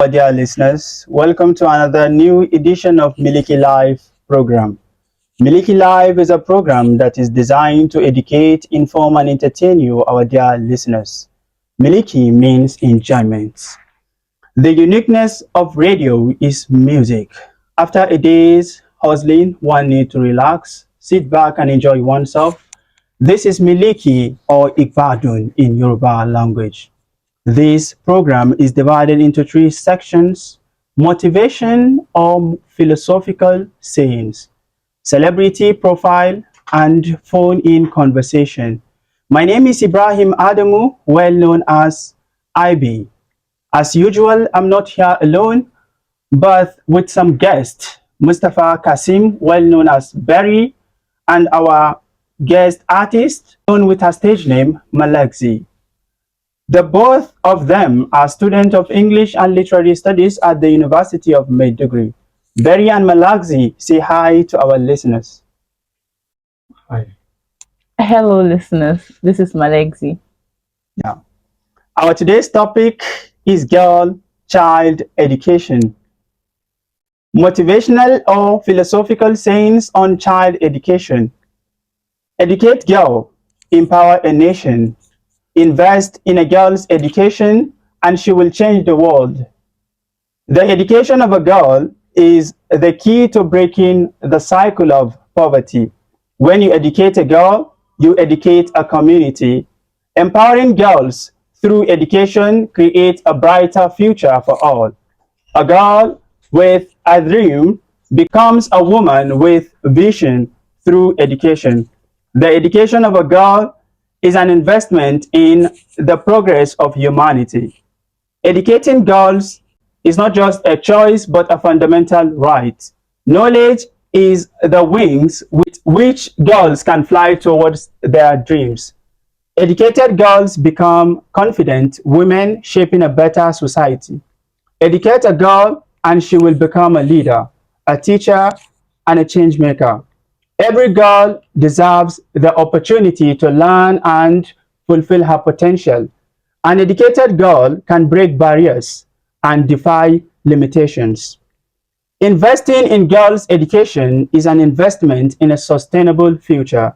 our dear listeners. Welcome to another new edition of Miliki Live program. Miliki Live is a program that is designed to educate, inform, and entertain you, our dear listeners. Miliki means enjoyment. The uniqueness of radio is music. After a day's hustling, one needs to relax, sit back, and enjoy oneself. This is Miliki or Igbadun in Yoruba language. This program is divided into three sections: motivation or philosophical sayings, celebrity profile, and phone in conversation. My name is Ibrahim Adamu, well known as IB. As usual, I'm not here alone, but with some guests: Mustafa Kasim, well known as Berry, and our guest artist, known with her stage name, Malaxxy. The both of them are students of English and Literary Studies at the University of Maiduguri. Berry and Malaxi, say hi to our listeners. Hi. Hello, listeners. This is Malaxxy. Yeah. Our today's topic is girl child education. Motivational or philosophical sayings on child education. Educate girl, empower a nation. Invest in a girl's education and she will change the world. The education of a girl is the key to breaking the cycle of poverty. When you educate a girl, you educate a community. Empowering girls through education creates a brighter future for all. A girl with a dream becomes a woman with vision through education. The education of a girl is an investment in the progress of humanity. Educating girls is not just a choice but a fundamental right. Knowledge is the wings with which girls can fly towards their dreams. Educated girls become confident women shaping a better society. Educate a girl and she will become a leader, a teacher, and a change maker. Every girl deserves the opportunity to learn and fulfill her potential. An educated girl can break barriers and defy limitations. Investing in girls' education is an investment in a sustainable future.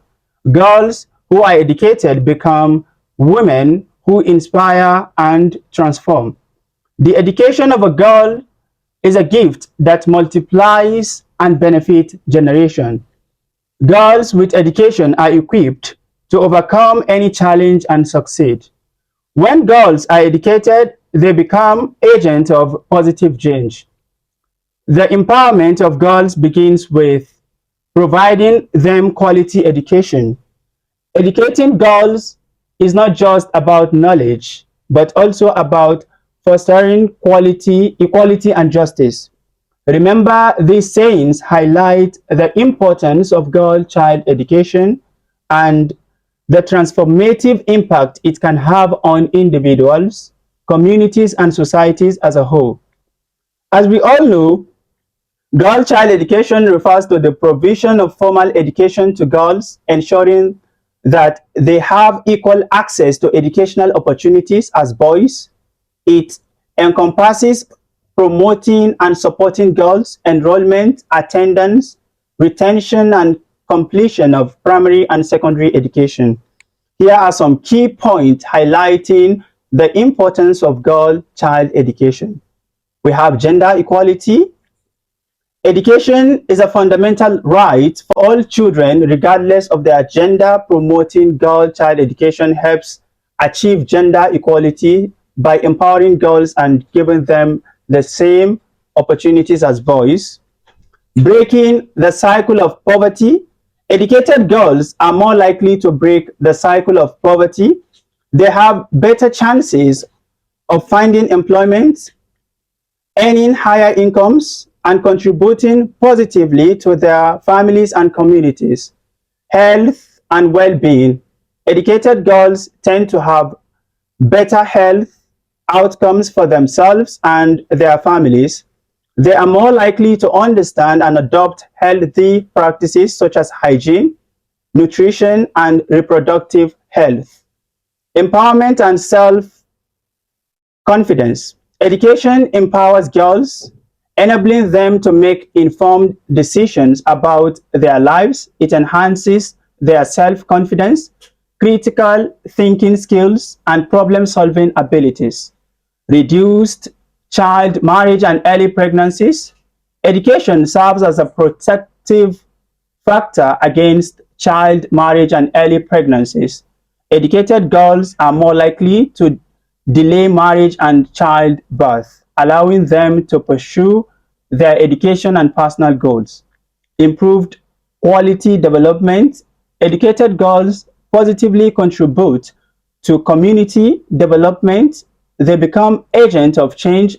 Girls who are educated become women who inspire and transform. The education of a girl is a gift that multiplies and benefits generations. Girls with education are equipped to overcome any challenge and succeed. When girls are educated, they become agents of positive change. The empowerment of girls begins with providing them quality education. Educating girls is not just about knowledge, but also about fostering quality, equality, and justice. Remember, these sayings highlight the importance of girl child education and the transformative impact it can have on individuals, communities, and societies as a whole. As we all know, girl child education refers to the provision of formal education to girls, ensuring that they have equal access to educational opportunities as boys. It encompasses promoting and supporting girls' enrollment, attendance, retention, and completion of primary and secondary education. Here are some key points highlighting the importance of girl child education. We have gender equality. Education is a fundamental right for all children, regardless of their gender. Promoting girl child education helps achieve gender equality by empowering girls and giving them the same opportunities as boys. Breaking the cycle of poverty. Educated girls are more likely to break the cycle of poverty. They have better chances of finding employment, earning higher incomes, and contributing positively to their families and communities. Health and well being. Educated girls tend to have better health outcomes for themselves and their families. They are more likely to understand and adopt healthy practices such as hygiene, nutrition, and reproductive health. Empowerment and self confidence. Education empowers girls, enabling them to make informed decisions about their lives. It enhances their self confidence, critical thinking skills, and problem solving abilities. Reduced child marriage and early pregnancies. Education serves as a protective factor against child marriage and early pregnancies. Educated girls are more likely to delay marriage and childbirth, allowing them to pursue their education and personal goals. Improved quality development. Educated girls positively contribute to community development. They become agents of change,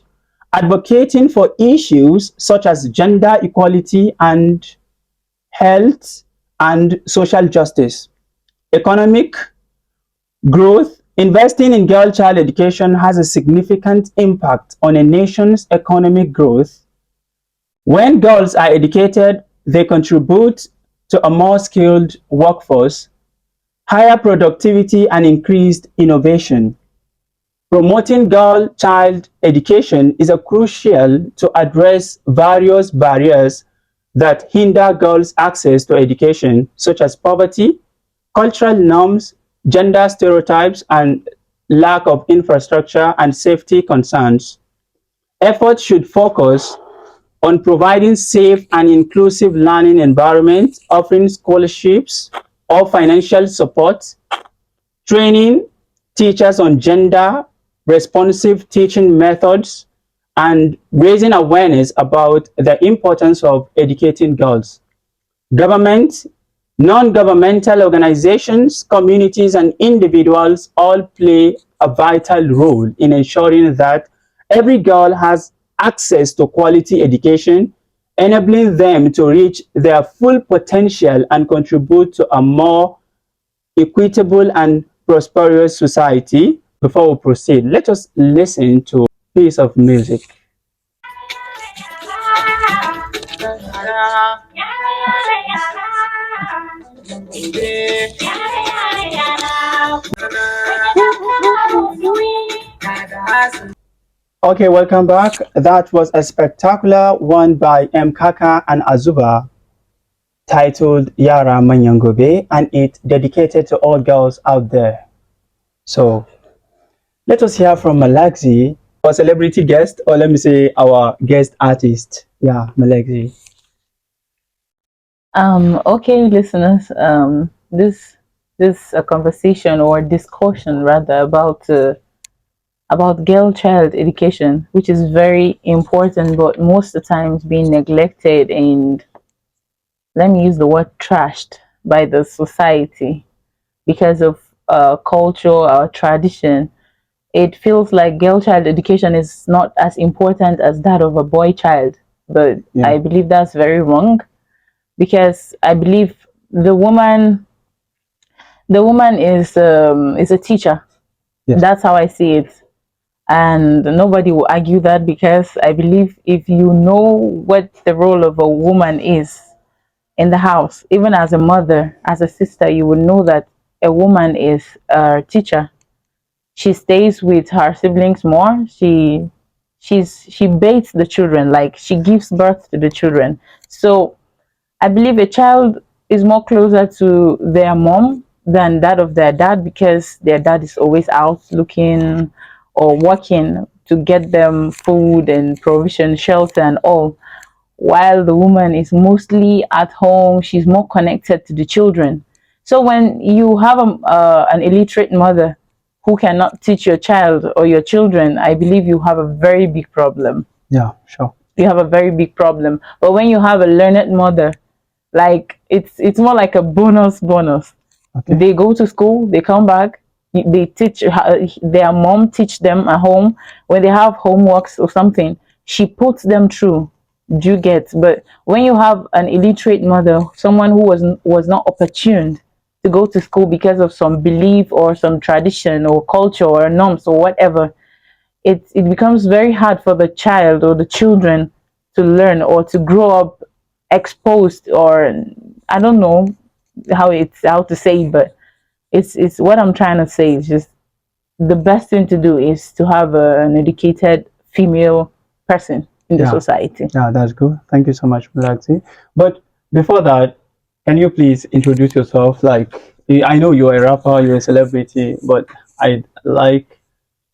advocating for issues such as gender equality and health and social justice. Economic growth. Investing in girl child education has a significant impact on a nation's economic growth. When girls are educated, they contribute to a more skilled workforce, higher productivity, and increased innovation. Promoting girl child education is a crucial to address various barriers that hinder girls' access to education, such as poverty, cultural norms, gender stereotypes, and lack of infrastructure and safety concerns. Efforts should focus on providing safe and inclusive learning environments, offering scholarships or financial support, training teachers on gender responsive teaching methods, and raising awareness about the importance of educating girls. Government, non-governmental organizations, communities, and individuals all play a vital role in ensuring that every girl has access to quality education, enabling them to reach their full potential and contribute to a more equitable and prosperous society. Before we proceed, let us listen to a piece of music. Okay, welcome back. That was a spectacular one by M. Kaka and Azuba titled Yara Manyangobe, and it dedicated to all girls out there. So let us hear from Malaxxy, our celebrity guest, or let me say our guest artist. Yeah, Malaxxy. Okay, listeners. This a conversation or discussion rather about girl child education, which is very important, but most of the times being neglected and, let me use the word, trashed by the society because of culture or tradition. It feels like girl child education is not as important as that of a boy child, but Yeah. I believe that's very wrong, because I believe the woman is a teacher. Yes. That's how I see it, and nobody will argue that, because I believe if you know what the role of a woman is in the house, even as a mother, as a sister, you will know that a woman is a teacher. She stays with her siblings more. She bathes the children, like she gives birth to the children. So I believe a child is more closer to their mom than that of their dad, because their dad is always out looking or working to get them food and provision, shelter, and all. While the woman is mostly at home, she's more connected to the children. So when you have an illiterate mother who cannot teach your child or your children, I believe you have a very big problem. Yeah, sure. You have a very big problem. But when you have a learned mother, like it's more like a bonus. Okay. They go to school, they come back, they teach their mom teach them at home. When they have homeworks or something, she puts them through. Do you get? But when you have an illiterate mother, someone who was not opportuned to go to school because of some belief or some tradition or culture or norms or whatever, it becomes very hard for the child or the children to learn or to grow up exposed, or I don't know how to say it, but it's what I'm trying to say is just the best thing to do is to have an educated female person in the society. Yeah, that's good. Thank you so much, Malaxxy. But before that, can you please introduce yourself? Like, I know you're a rapper, you're a celebrity, but I'd like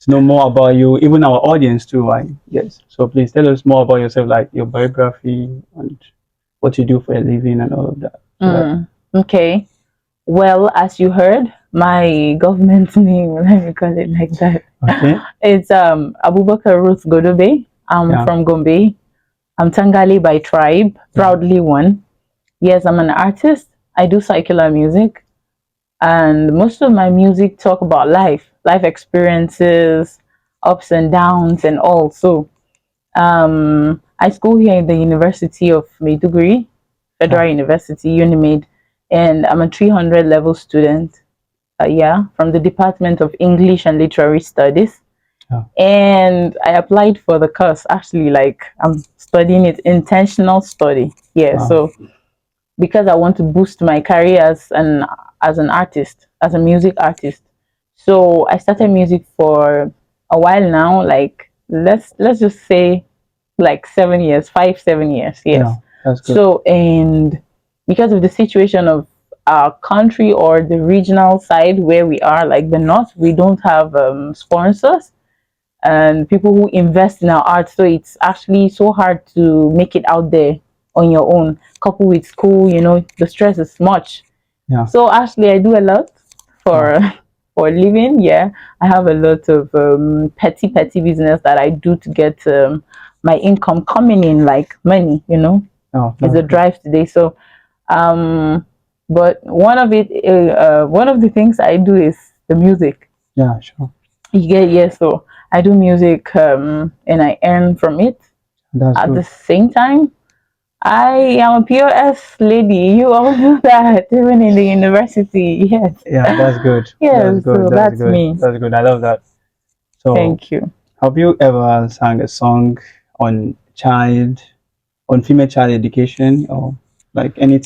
to know more about you, even our audience too. I Yes. So please tell us more about yourself, like your biography and what you do for a living and all of that. Okay. Well, as you heard, my government name, let me call it like that. Okay. It's Abubakar Ruth Godobe. I'm from Gombe. I'm Tangali by tribe, proudly one. Yes, I'm an artist. I do secular music, and most of my music talk about life experiences, ups and downs, and all. So, I school here in the University of Maiduguri, Federal University, Unimed, and I'm a 300 level student. Yeah, from the Department of English and Literary Studies. And I applied for the course. Actually, like I'm studying it intentional study. Yeah, so because I want to boost my career as an artist, as a music artist. So I started music for a while now. Like let's just say like 7 years, 5 7 years. Yes. Yeah, that's good. So and because of the situation of our country or the regional side where we are, like the north, we don't have sponsors and people who invest in our art. So it's actually so hard to make it out there on your own. Couple with school, the stress is much. Yeah. So actually, I do a lot for for a living. Yeah, I have a lot of petty business that I do to get my income coming in, like money. It's a drive today. So, but one of the things I do is the music. Yeah, sure. So I do music and I earn from it. At the same time, I am a POS lady. You all know that, even in the university. Yes. Yeah, that's good. Yes, that's good. so that's good. me. That's good. I love that. So, Thank you. have you ever sang a song on female child education, or like any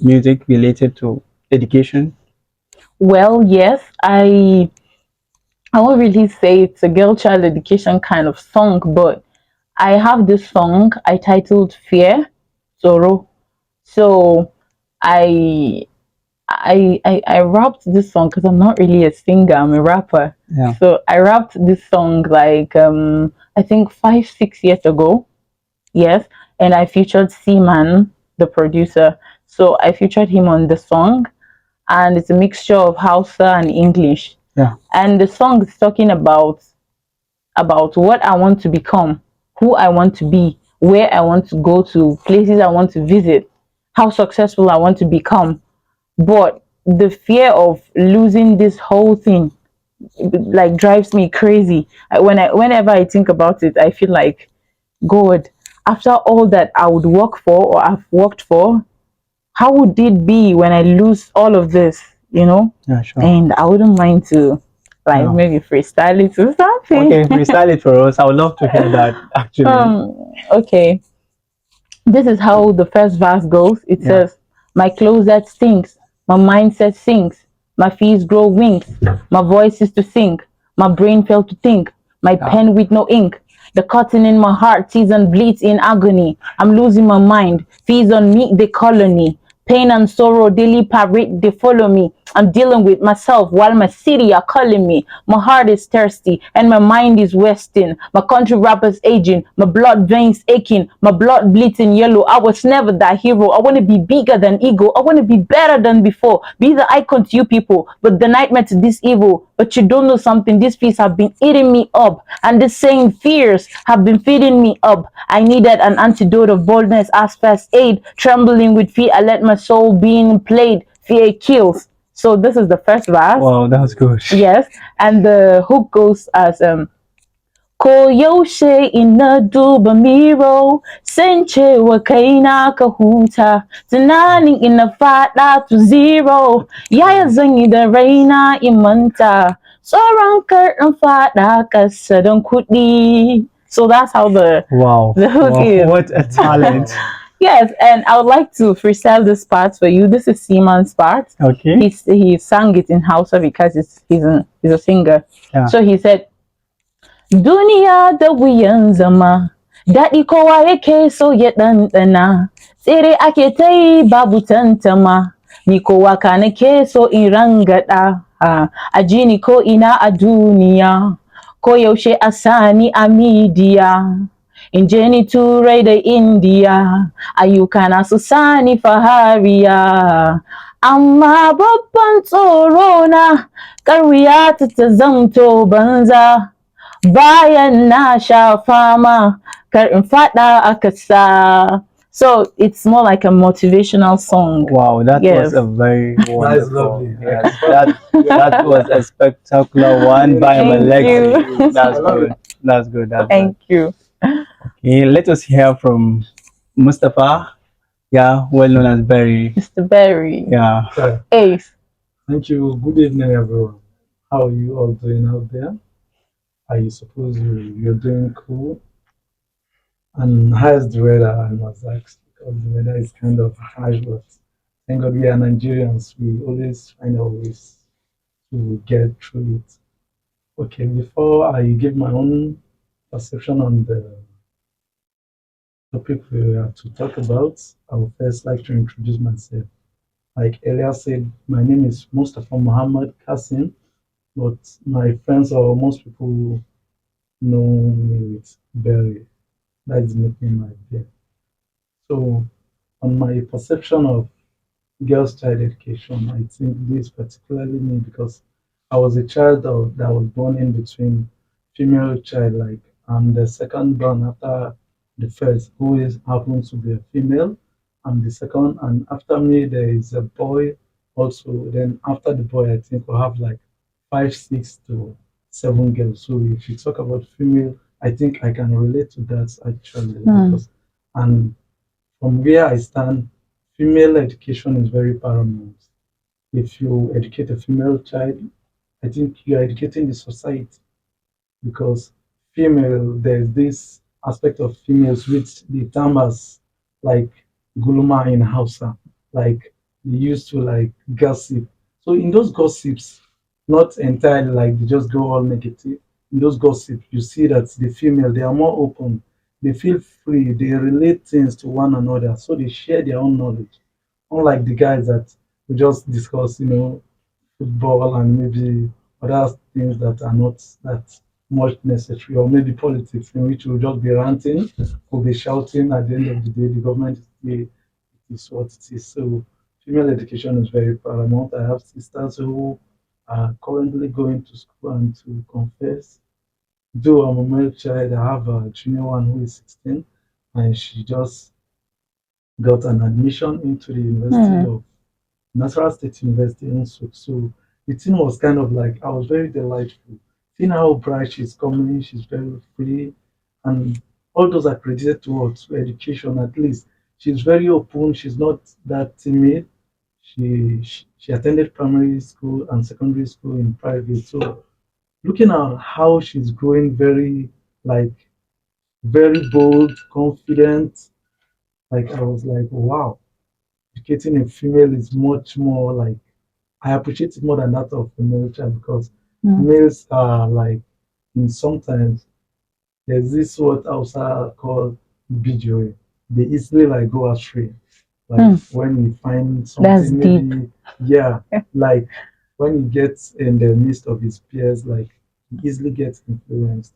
music related to education? Well, yes, I won't really say it's a girl child education kind of song, but I have this song I titled Fear, Sorrow. So I I rapped this song because I'm not really a singer, I'm a rapper. Yeah. So I rapped this song like I think 5 6 years ago. Yes. And I featured Seaman, the producer. So I featured him on the song, and it's a mixture of Hausa and English. Yeah. And the song is talking about what I want to become, who I want to be, where I want to go to, places I want to visit, how successful I want to become. But the fear of losing this whole thing like drives me crazy. Whenever I think about it, I feel like, God, after all that I would work for or I've worked for, how would it be when I lose all of this, Yeah, sure. And I wouldn't mind to maybe freestyle it or something. Okay, freestyle it for us. I would love to hear that actually. Okay. This is how the first verse goes. It says, my closet stinks, my mindset sinks, my feet grow wings, my voice is to sing, my brain failed to think, my pen with no ink. The cotton in my heart tears and bleeds in agony. I'm losing my mind. Fees on me, they colony. Pain and sorrow daily parade, they follow me. I'm dealing with myself while my city are calling me. My heart is thirsty and my mind is wasting. My country rappers aging, my blood veins aching, my blood bleeding yellow. I was never that hero. I want to be bigger than ego. I want to be better than before. Be the icon to you people, but the nightmare to this evil. But you don't know something. These fears have been eating me up, and the same fears have been feeding me up. I needed an antidote of boldness as first aid. Trembling with fear, I let my soul being played. Fear kills. So this is the first verse. Wow, that's good. Yes, and the hook goes as Koyaushe ina duba miro, san cewa kaina ka huta, tunanin ina fada to zero, yaya zan yi da raina in manta, tsoron kar in fada kasa don kuɗi. So that's how the hook is. What a talent. Yes, and I would like to freestyle this part for you. This is Seaman's part. Okay. He sang it in Hausa because he's a singer. Yeah. So he said, Duniya da wuyan zama, daɗi kowa yake so ya ɗanɗana, tsere ake ta yi babu tantama, ni kowa ka nake so in rangaɗa, a ji ni ko ina a duniya, ko yaushe a sani a midiya. In je ni turai da indiya, ayyuka na su sani fahariya, amma babban tsoro na kar wuya ta zamto banza. Bayan na sha fama, kar in faɗa a kasa. So it's more like a motivational song. Wow, that Yes. was a very Nice, wonderful. lovely. Yes, that was a spectacular one by Thank Malaxxy. you. That's I love good. it. That's good. That's good. Thank you. Okay, let us hear from Mustafa. Yeah, well known as Barry. Mr. Berry. Yeah. Okay. Ace. Thank you. Good evening, everyone. How are you all doing out there? I suppose you're doing cool. And how's the weather? I must ask because the weather is kind of harsh, but thank God we are Nigerians. We always find our ways to get through it. Okay, before I give my own perception on the topic we have to talk about, I would first like to introduce myself. Like earlier said, my name is Mustafa Muhammad Kasim, but my friends or most people know me with Berry. That's the nickname I bear. So, on my perception of girls' child education, I think this particularly me because I was a child that was born in between female child, like I'm the second born after the first, who is happens to be a female. I'm the second, and after me there is a boy also. Then after the boy, I think we'll have like five, six to seven girls. So if you talk about female, I think I can relate to that actually because and from where I stand, female education is very paramount. If you educate a female child, I think you are educating the society because female, there's this aspect of females which the term as like guluma in Hausa, like they used to like gossip. So in those gossips, not entirely like they just go all negative. In those gossips, you see that the female they are more open, they feel free, they relate things to one another, so they share their own knowledge. Unlike the guys that we just discuss, football and maybe other things that are not that much necessary, or maybe politics in which we'll just be ranting, we'll be shouting at the end of the day, the government is what it is. So female education is very paramount. I have sisters who are currently going to school and to confess. Though I'm a male child, I have a junior one who is 16 and she just got an admission into the University of Natural State University in Nsuk. So the thing was kind of like I was very delightful. Seeing how bright she's coming, she's very free, and all those are credited to her to education at least. She's very open, she's not that timid. She attended primary school and secondary school in private. So looking at how she's growing like very bold, confident, like I was like, wow, educating a female is much more like I appreciate it more than that of a male child because males are like in sometimes there's this what Hausa called BJO. They easily like go astray. Like when you find That's something deep. maybe yeah, like when he gets in the midst of his peers, like he easily gets influenced.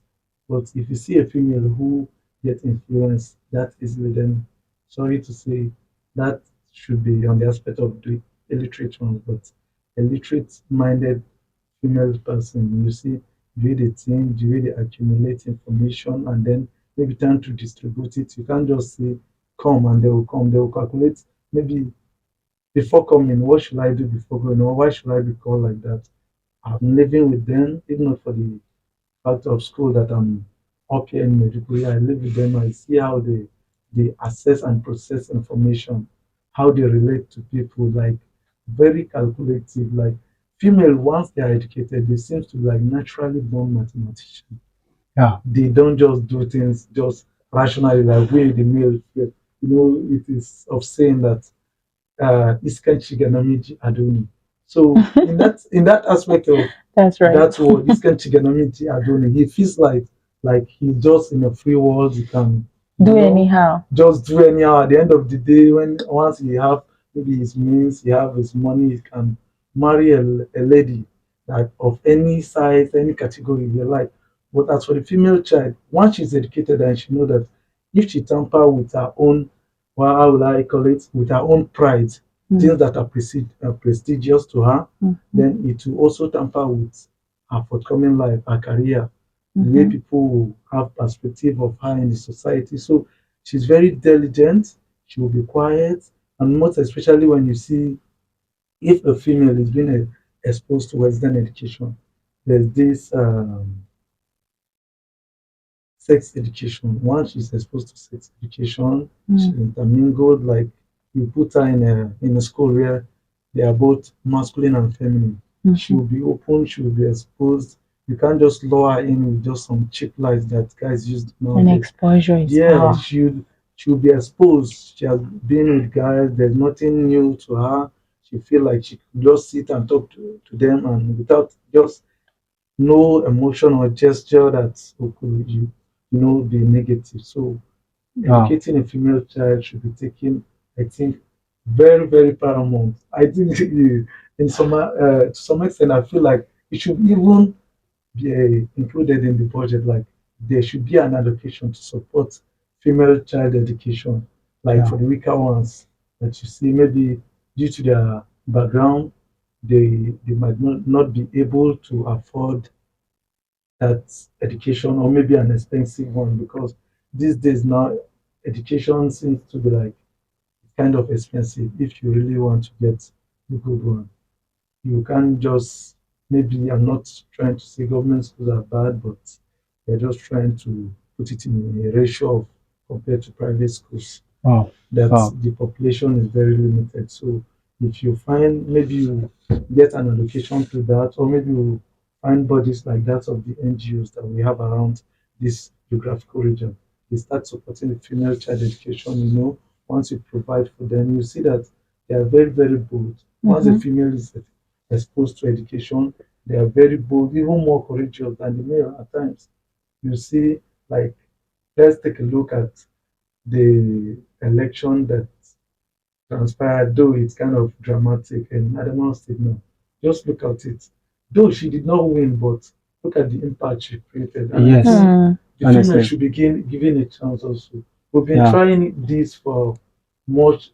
But if you see a female who gets influenced that easily, then sorry to say that should be on the aspect of the illiterate ones, but a literate minded female person, you see the way they think, the way they accumulate information and then maybe trying to distribute it. You can't just say come and they will come, they will calculate maybe before coming, what should I do before going, or why should I be called like that? I'm living with them, even not for the fact of school that I'm up here in Medjugorje. I live with them. I see how they assess and process information, how they relate to people, like very calculative. Like female, once they are educated, they seem to be like naturally born mathematicians. Yeah. They don't just do things just rationally like we the male feel. It is of saying that iskan chiganamiji adoni. So in that aspect of That's right. that word, iskan chiganamiji adoni, he feels like like he's just in a free world. You can, Do anyhow. just do anyhow. At the end of the day, when once he have maybe his means, he have his money, he can marry a lady that of any size, any category you like. But as for the female child, once she's educated and she know that if she tamper with her own, well, how will I call it, with her own pride, things that are prestigious to her, then it will also tamper with her forthcoming life, her career, the way people will have perspective of her in the society. So she's very diligent, she will be quiet, and most especially when you see if a female is being exposed to Western education, there's this sex education. Once she's exposed to sex education, she intermingled, like you put her in a school where they are both masculine and feminine. She will be open, she will be exposed. You can't just lure her in with just some cheap lies that guys use And nowadays. exposure is Yeah, power. she'll be exposed. She has been with guys, there's nothing new to her. She feel like she could just sit and talk to them and without just no emotion or gesture that could be negative. So Wow. educating a female child should be taken, I think, very, very paramount. I think in to some extent, I feel like it should even be included in the budget. Like there should be an allocation to support female child education, like for the weaker ones that you see, maybe due to their background, they might not be able to afford that education or maybe an expensive one because these days now education seems to be like kind of expensive if you really want to get the good one. You can't just, maybe I'm not trying to say government schools are bad, but they're just trying to put it in a ratio of compared to private schools Wow. that Wow. the population is very limited. So if you find, maybe you get an allocation to that, or maybe you find bodies like that of the NGOs that we have around this geographical region, they start supporting the female child education. Once you provide for them, you see that they are very, very bold. Once a female is exposed to education, they are very bold, even more courageous than the male at times. You see, like, let's take a look at the election that transpired, though it's kind of dramatic and I don't know state now. Just look at it. Though she did not win, but look at the impact she created. And I Yes. think the female Honestly. should begin given a chance also. We've been Yeah. trying this for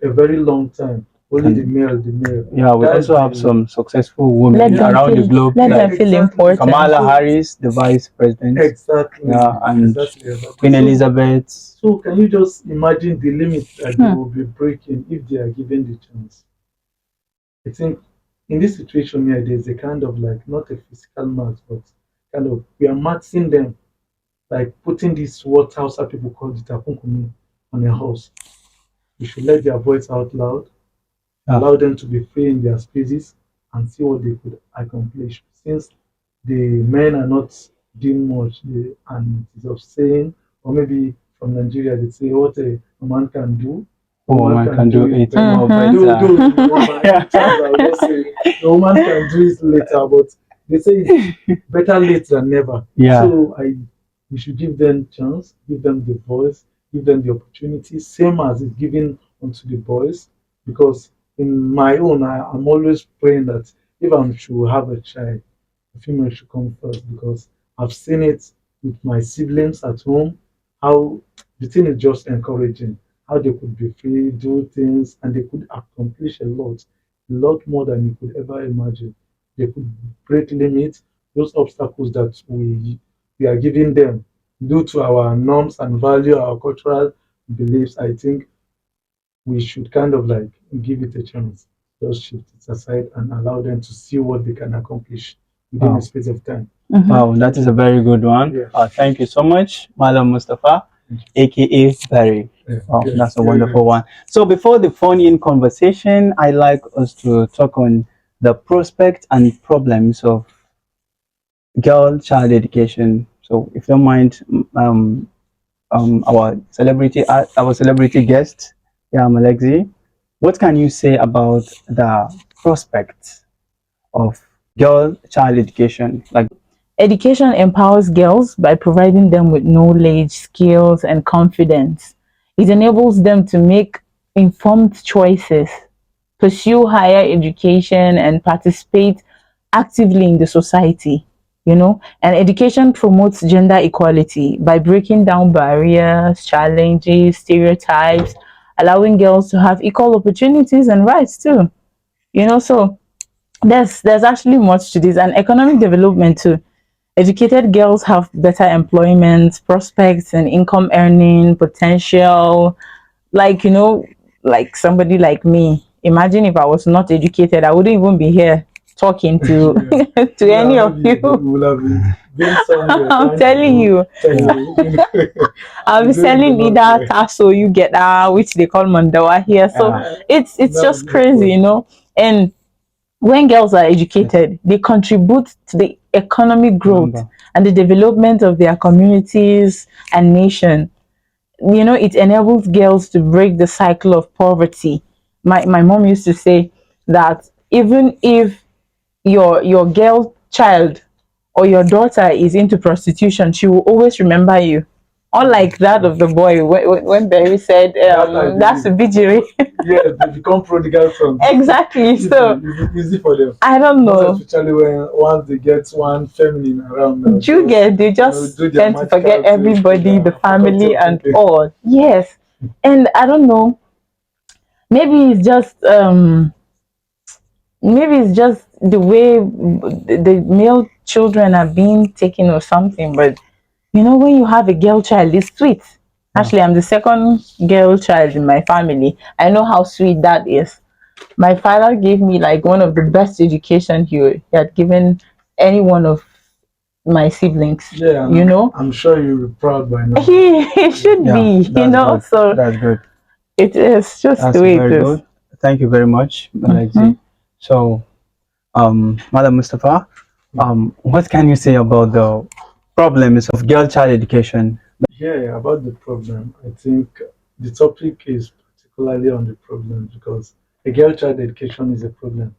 a very long time. Only the And male, the male. yeah, we That is also have the some successful women Let them around the feel globe, let them like feel exactly. important. Kamala So Harris, the vice president, exactly, yeah, and exactly. Queen So Elizabeth. so can you just imagine the limits that they will be breaking if they are given the chance? I think in this situation here, there's a kind of like not a physical max, but kind of we are maxing them, like putting this what Hausa people call the tapunkumi on their house. We should let their voice out loud, Yeah. allow them to be free in their spaces, and see what they could accomplish. Since the men are not doing much, and it's of saying, or maybe from Nigeria, they say what a man can do, a woman Woman can can do do it it better. more Though, better. in terms, I would just say the woman can do it later, but they say it's better late than never. Yeah. So we should give them chance, give them the voice, give them the opportunity, same as it's given unto the boys. Because in my own, I'm always praying that if I should have a child, the female should come first because I've seen it with my siblings at home. How the thing is just encouraging. How they could be free, do things, and they could accomplish a lot more than you could ever imagine. They could break limits, those obstacles that we are giving them due to our norms and value, our cultural beliefs. I think we should kind of like give it a chance. Just shift it aside and allow them to see what they can accomplish within a Wow. space of time. Wow, that is a very good one. Yeah. Thank you so much, Malam Mustafa, aka Barry. Yeah. Oh, Yeah. that's a Yeah. wonderful one. So before the phone-in conversation, I like us to talk on the prospects and problems of girl child education. So if you don't mind, our celebrity guest, yeah, Malaxxy, what can you say about the prospects of girl child education? Like Education empowers girls by providing them with knowledge, skills, and confidence. It enables them to make informed choices, pursue higher education, and participate actively in the society. And education promotes gender equality by breaking down barriers, challenges, stereotypes, allowing girls to have equal opportunities and rights too. So there's actually much to this, and economic development too. Educated girls have better employment prospects and income earning potential. Like, like somebody like me. Imagine if I was not educated, I wouldn't even be here talking to Yeah. to Yeah, any of maybe you you. will have been somewhere I'm trying to telling do, you, trying Yeah, to, I'll be you don't even selling know either where. tasso you get which they call mandawa here. So yeah, Yeah, it's that's just just crazy, fun. And when girls are yes. educated, they contribute to the economic growth Remember. and the development of their communities and nation. It enables girls to break the cycle of poverty. My mom used to say that even if your girl child or your daughter is into prostitution, she will always remember you. Yeah, Unlike that yeah. of the boy when Barry said, That I that's a believe. bijiri. Yes, they become prodigal sons. Exactly. Easily, So easy for them. I don't Most know. especially when once they get one feminine around now, Do you just get, they just do their tend to forget magical things, do everybody, the their faculty family, of and thinking. all. Yes. And I don't know. Maybe it's just the way the male children are being taken or something. But when you have a girl child, it's sweet. Yeah, Actually, I'm the second girl child in my family. I know how sweet that is. My father gave me like one of the best education he had given any one of my siblings. Yeah, and You know, I'm sure you're proud by now. he Yeah. should yeah, be. that's good. So That's good. it is just the That's way it very is. good. Thank you very much, Mhm. Malaxxy. So, Madam Mustafa, what can you say about the problems of girl child education? Yeah, about the problem, I think the topic is particularly on the problem because a girl child education is a problem,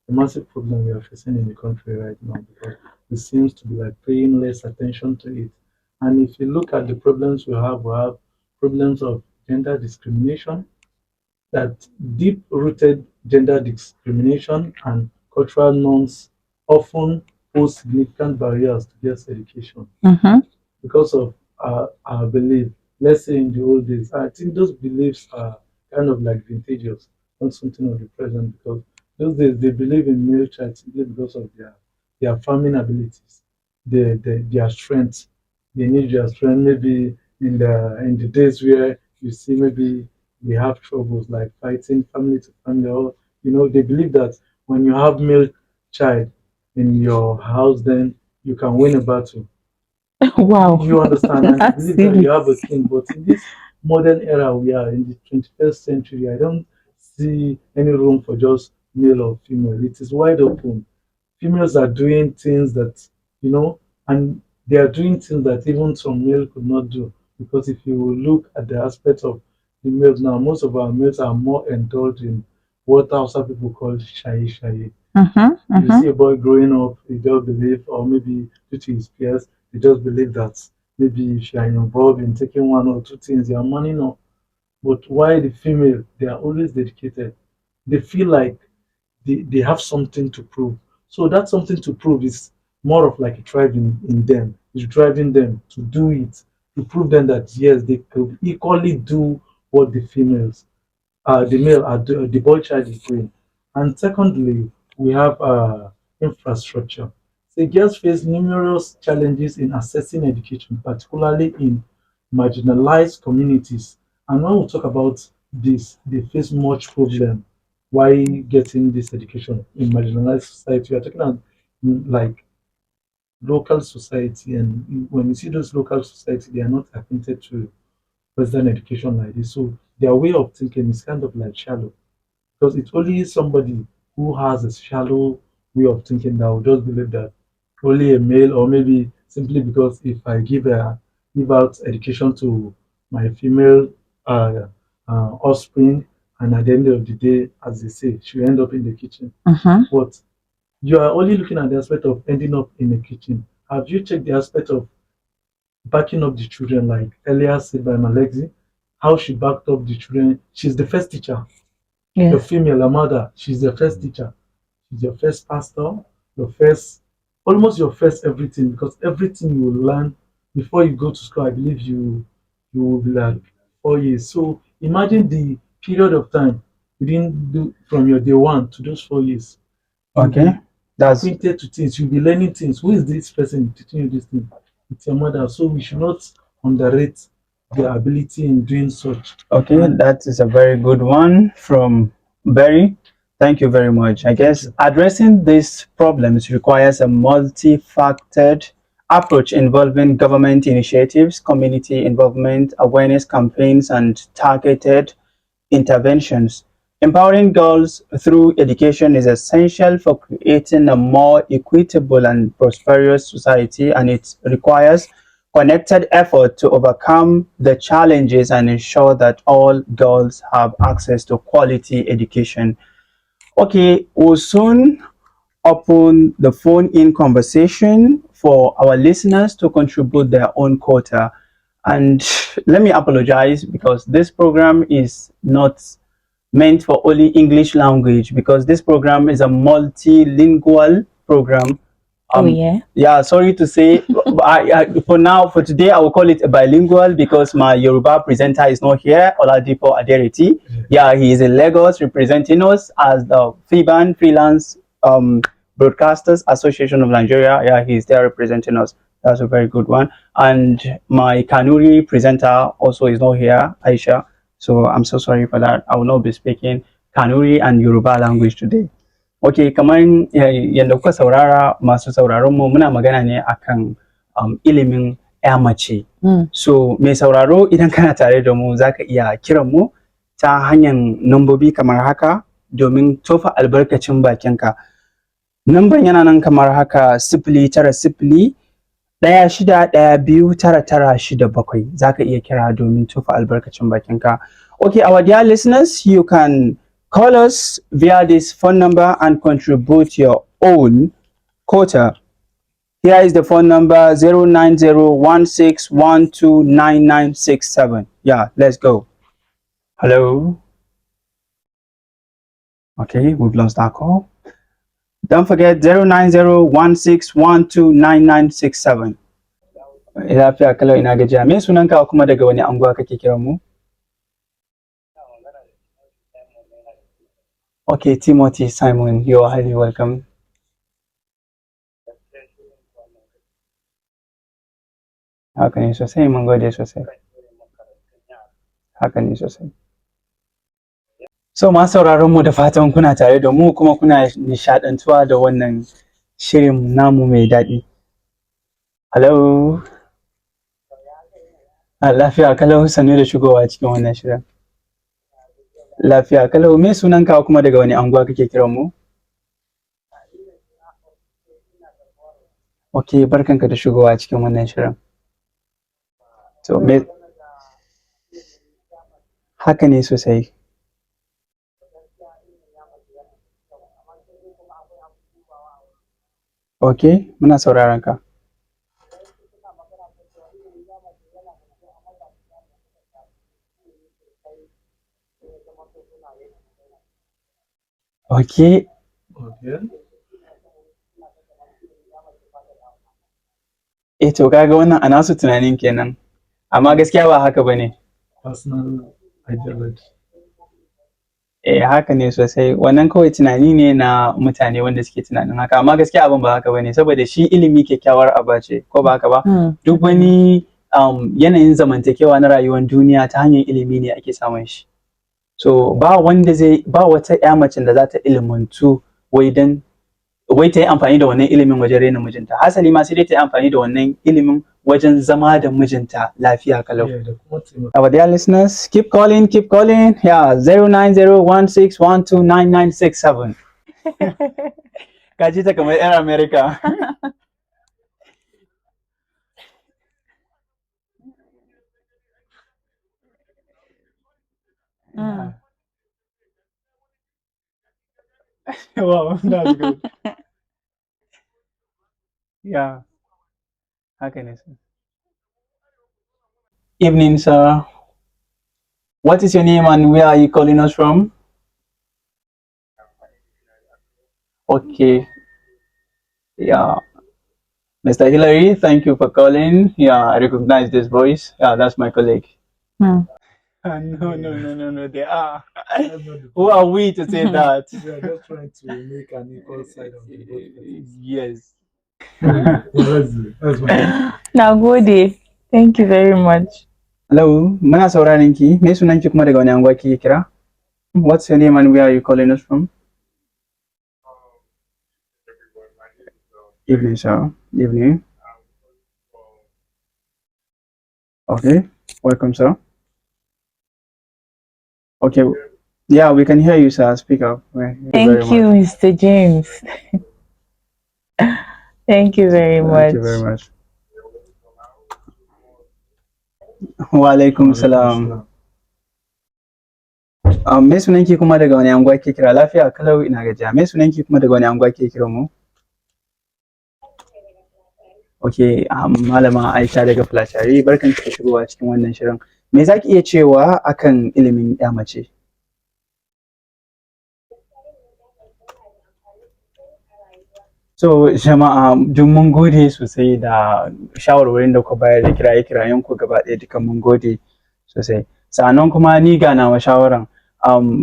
a massive problem we are facing in the country right now because it seems to be like paying less attention to it. And if you look at the problems we have problems of gender discrimination, that deep rooted gender discrimination and cultural norms often pose significant barriers to girls' education Mhm. because of our belief. Let's say in the old days, I think those beliefs are kind of like vintageous, not something of the present. Because those days they believe in male child simply because of their farming abilities, their strength. They need their strength. Maybe in the days where you see maybe they have troubles like fighting family to family, or they believe that when you have male child in your house, then you can win a battle. Wow, You understand, and they that's believe that silly. you have a king. But in this modern era we are in the 21st century, I don't see any room for just male or female. It is wide open. Females are doing things that, you know, and they are doing things that even some male could not do. Because if you look at the aspect of the males now, most of our males are more indulged in what Hausa people call shy. Mhm. You see Mhm. a boy growing up, he just believe, or maybe due to his peers, they just believe that maybe if you are involved in taking one or two things, you are manning up. But why the female, they are always dedicated. They feel like they have something to prove. So that something to prove is more of like a drive in them. It's driving them to do it, to prove them that yes, they could equally do what the females the male the boy child is doing. And secondly, we have infrastructure. So girls face numerous challenges in accessing education, particularly in marginalized communities. And when we talk about this, they face much problem while getting this education in marginalized society. We are talking about like local society, and when you see those local society, they are not acquainted to Western education like this. So their way of thinking is kind of like shallow because it's only somebody who has a shallow way of thinking that will just believe that only a male, or maybe simply because if I give out education to my female uh, offspring, and at the end of the day, as they say, she'll end up in the kitchen. Mhm. But you are only looking at the aspect of ending up in the kitchen, Have you checked the aspect of backing up the children, like earlier said by Malaxxy, how she backed up the children? She's the first teacher. Your Yes. female, a mother, she's your first teacher. She's your first pastor, your first, almost your first everything, because everything you will learn before you go to school, I believe you will be like 4 years. So imagine the period of time you didn't do from your day one to those 4 years. You'll Okay, be that's acquainted to things, you'll be learning things. Who is this person teaching you this thing? It's your mother. So we should not underrate their ability in doing such. okay. And That is a very good one from Barry. Thank you very much. I thank guess you. addressing these problems requires a multifaceted approach involving government initiatives, community involvement, awareness campaigns, and targeted interventions. Empowering girls through education is essential for creating a more equitable and prosperous society, and it requires connected effort to overcome the challenges and ensure that all girls have access to quality education. Okay, we'll soon open the phone in conversation for our listeners to contribute their own quota. And let me apologize because this program is not meant for only English language because this program is a multilingual program. Oh yeah. Yeah, sorry to say, for now, for today, I will call it a bilingual because my Yoruba presenter is not here, Oladipo Adereti. Yeah, he is in Lagos representing us as the FIBAN Freelance Broadcasters Association of Nigeria. Yeah, he's there representing us. That's a very good one. And my Kanuri presenter also is not here, Aisha. So I'm so sorry for that. I will not be speaking Kanuri and Yoruba language today. Ok, kamar yadda kuka saurara masu sauraron mu muna magana ne akan ilimin ya mace. So mai sauraro idan kana tare da mu zaka iya kiran mu ta hanyar nambobi kamar haka domin tofa albarkacin bakinka. Namban yana nan kamar haka 090 1 6 1 2 9 9 6 7. Zaka iya kira domin tofa albarkacin bakinka. Okay, our dear listeners, you can call us via this phone number and contribute your own quota. Here is the phone number 09016129967. Yeah, let's go. Hello. Okay, we've lost our call. Don't forget 09016129967. Lafiya kalau ina gajiya. Me sunanka kuma daga wani anguwa kake kiran mu? Okay, Timothy Simon, you are highly welcome. Haka ne sosai, mun gode sosai. Haka ne sosai. So masu sauraron mu da fatan kuna tare da mu kuma kuna nishadantuwa da wannan shirin namu mai daɗi. Hello. Lafiya kalau sannu da shigowa cikin wannan shirin. Lafiya kalau me sunanka kuma daga wani anguwa kake kiran mu? Okay, barkanka da shigowa cikin wannan shirin. So me haka ne sosai. Okay, muna sauraron ka. Okay, Okay. to kaga wannan a nasu tunanin kenan. Amma gaskiya ba haka bane. Personal ideology. Haka ne sosai. Wannan kawai tunani ne na mutane wanda suke tunanin haka. Amma gaskiya abin ba haka bane saboda shi ilimi kyakkyawar aba ce ko ba haka ba. Duk wani yanayin zamantakewa na rayuwar duniya ta hanyar ilimi ne ake samun shi. So ba wata ƴa macen da za ta ilimantu wai ta yi amfani da wannan ilimin wajen raina mijinta. Hasali ma sai dai ta yi amfani da wannan ilimin wajen zama da mijinta lafiya kalau. Yeah, the quality. Our dear listeners, keep calling, keep calling. Yeah, 09016129967. Kaji ta kamar 'yan America. Yeah. Wow, that's good. Yeah. How can I say? Evening, sir. What is your name and where are you calling us from? Okay. Yeah. Mr. Hillary, thank you for calling. Yeah, I recognize this voice. Yeah, that's my colleague. Hmm. No. They are. That's not the Who point. are we to say that? We are just trying to make an equal side of the both parties. Yes. That's fine. Now go there. Thank you very much. Hello, muna sauraron ki. Me sunan ki kuma daga wani anguwa kike kira? What's your name and where are you calling us from? Evening, sir. Evening. Okay. Welcome, sir. Okay. Yeah, we can hear you, sir. Speak up. Thank you, Mr. James. Thank you very much. Thank you very much. Wa alaikum salam. Me sunan ki kuma daga wani anguwa ke kira? Lafiya kalau ina gajiya. Me sunan ki kuma daga wani anguwa ke kira mu? Okay, malama Aisha daga Flashari, barkan ki da shigowa cikin wannan shirin. Me zaki iya cewa akan ilimin ya mace? So jama'a duk mun gode sosai da shawarwarin da ku bayar da kirayen ku gaba ɗaya dukan mun gode sosai. Sa'annan kuma ni ga nawa shawaran.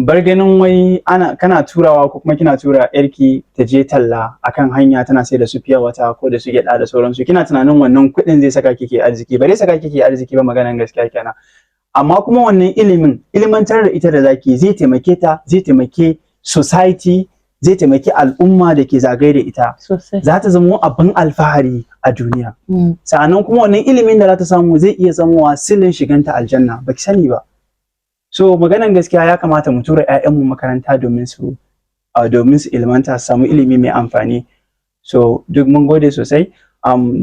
Bar ganin wai kana turawa ko kuma kina tura yarki ta je talla akan hanya tana sai da su fiya wata ko da su gyaɗa da sauransu. Kina tunanin wannan kuɗin zai saka kike arziki, ba zai saka kike arziki ba maganan gaskiya kenan. Amma kuma wannan ilimantar da ita da zaki zai taimake ta, zai taimake society, zai taimaki al'umma da ke zagaye da ita. Za ta zama abin alfahari a duniya. Sa'annan kuma wannan ilimin da za ta samu zai iya zama silin shiganta aljanna, baki sani ba. So maganan gaskiya ya kamata mu tura 'ya'yanmu makaranta domin su ilmanta su samu ilimi mai amfani. So duk mun gode sosai.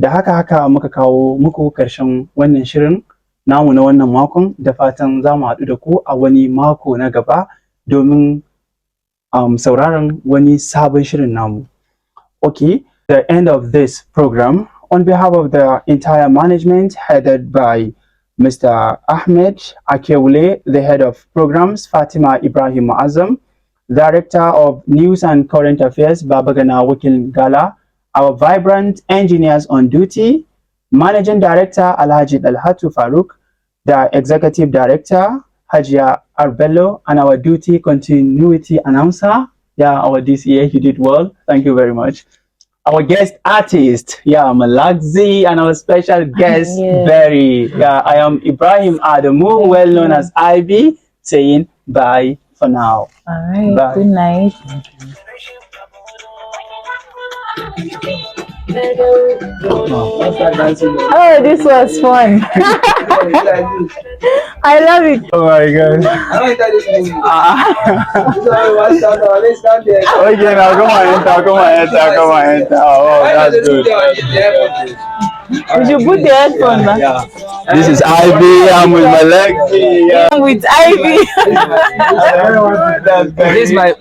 Da haka muka kawo muku karshen wannan shirin namu na wannan makon, da fatan za mu haɗu da ku a wani mako na gaba domin sauraron wani sabon shirin namu. Okay, the end of this program, on behalf of the entire management headed by Mr. Ahmed Akewule, the head of programs, Fatima Ibrahim Azam, director of news and current affairs, Babagana Wakil Gala, our vibrant engineers on duty, managing director Alhaji Dalhatu Farooq, the executive director Hajia Arbello, and our duty continuity announcer, our DCA, you did well, thank you very much. Our guest artist, Malaxxy, and our special guest, Berry. I am Ibrahim Adamu, well known as Ivy, saying bye for now. All right, bye. Good night. Oh, this was fun. I love it. Oh my god. Okay, now come on, enter. Oh, that's good. Would you put the headphone back? Yeah. This is Ivy. I'm with Malaxxy. I'm with Ivy. This is my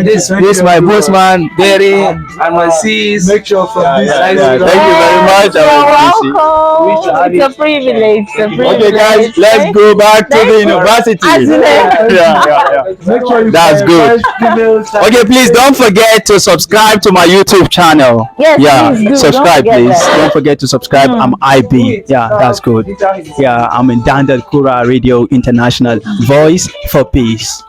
this is my postman Berry and my sis. Make sure from this side. Thank you very much. You're welcome. It's a privilege. Okay, guys, let's go back to the university. Make sure you That's good. Okay, please don't forget to subscribe to my YouTube channel. Yes, please do. Subscribe, Don't forget please. that. Don't forget to subscribe. I'm IB. That's good. I'm in Dandal Kura Radio International. Voice for Peace.